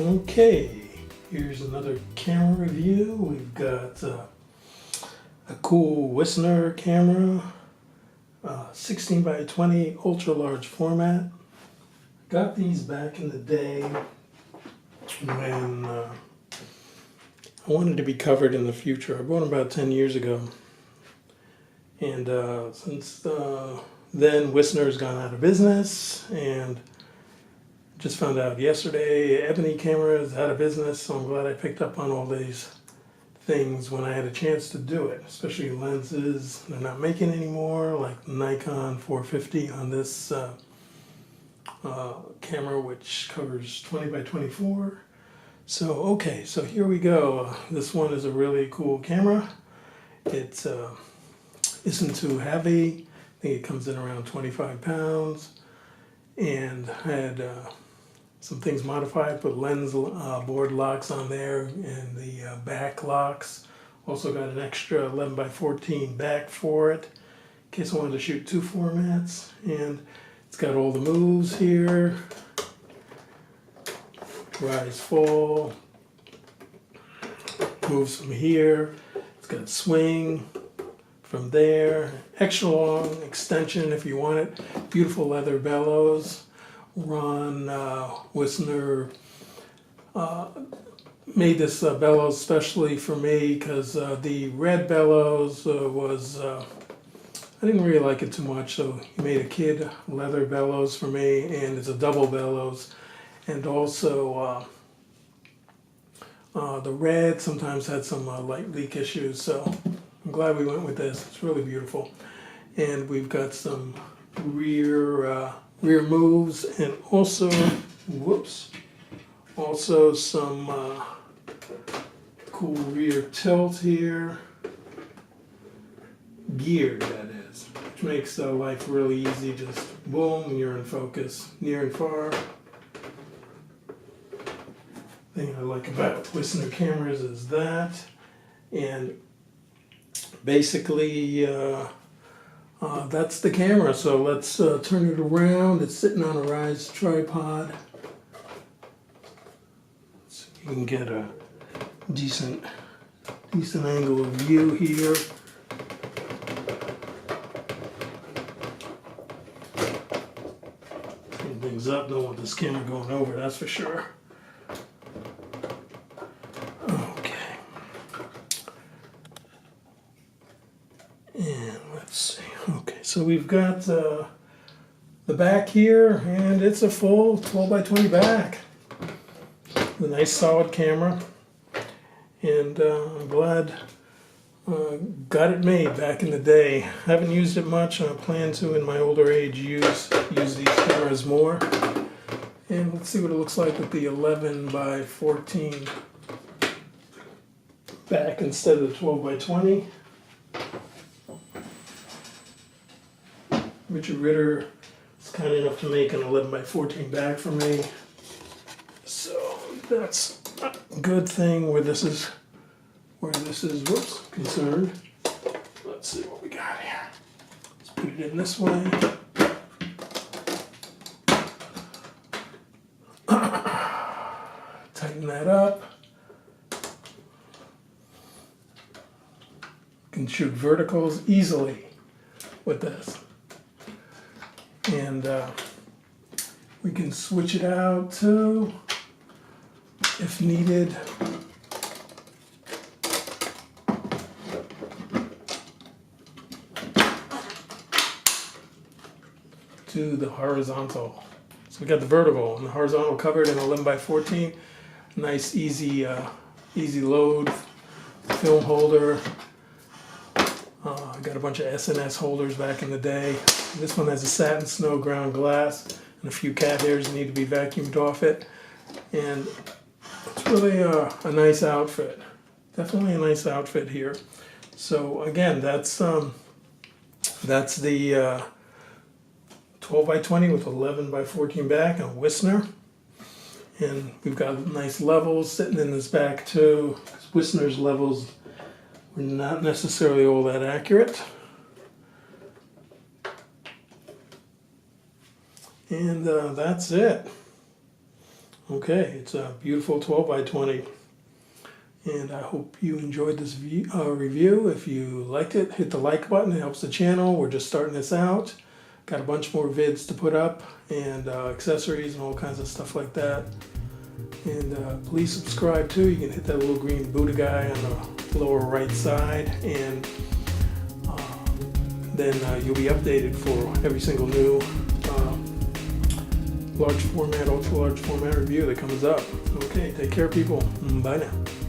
Okay, here's another camera review. We've got a cool Wisner camera, 16 by 20 ultra large format. Got these back in the day when I wanted to be covered in the future. I bought them about 10 years ago. And since then, Wisner's gone out of business, and just found out yesterday Ebony camera is out of business, so I'm glad I picked up on all these things when I had a chance to do it, especially lenses they're not making anymore, like Nikon 450 on this camera, which covers 20 by 24. So okay, so here we go. This one is a really cool camera. It isn't too heavy. I think it comes in around 25 pounds, and had some things modified, put lens board locks on there and the back locks. Also got an extra 11 by 14 back for it in case I wanted to shoot two formats. And it's got all the moves here. Rise, fall, moves from here. It's got swing from there. Extra long extension if you want it. Beautiful leather bellows. Ron Wisner made this bellows specially for me because the red bellows I didn't really like it too much, so he made a kid leather bellows for me, and it's a double bellows. And also the red sometimes had some light leak issues, so I'm glad we went with this. It's really beautiful. And we've got some rear moves, and also some cool rear tilt here, geared that is, which makes life really easy. Just boom, you're in focus, near and far. Thing I like about Wisner cameras is that, and basically that's the camera. So let's turn it around. It's sitting on a rise tripod, so you can get a decent angle of view here. Clean things up. Don't want this camera going over, that's for sure. Okay. And let's see. Okay, so we've got the back here, and it's a full 12 by 20 back. A nice solid camera, and I'm glad got it made back in the day. Haven't used it much. I plan to in my older age use these cameras more. And let's see what it looks like with the 11 by 14 back instead of the 12 by 20. Richard Ritter is kind enough to make an 11 by 14 back for me, so that's a good thing where this is concerned. Let's see what we got here. Let's put it in this way. Tighten that up. Can shoot verticals easily with this. And we can switch it out too, if needed. To the horizontal. So we got the vertical and the horizontal covered in 11 by 14. Nice, easy load film holder. I got a bunch of S&S holders back in the day. This one has a satin snow ground glass, and a few cat hairs need to be vacuumed off it. And it's really a nice outfit. Definitely a nice outfit here. So again, that's the 12 by 20 with 11 by 14 back on Wisner. And we've got nice levels sitting in this back too. Wisner's levels were not necessarily all that accurate. And that's it. Okay, it's a beautiful 12 by 20. And I hope you enjoyed this review. If you liked it, hit the like button. It helps the channel. We're just starting this out. Got a bunch more vids to put up, and accessories and all kinds of stuff like that. And please subscribe too. You can hit that little green Buddha guy on the lower right side, and then you'll be updated for every single new large format, ultra large format review that comes up. Okay, take care people. Bye now.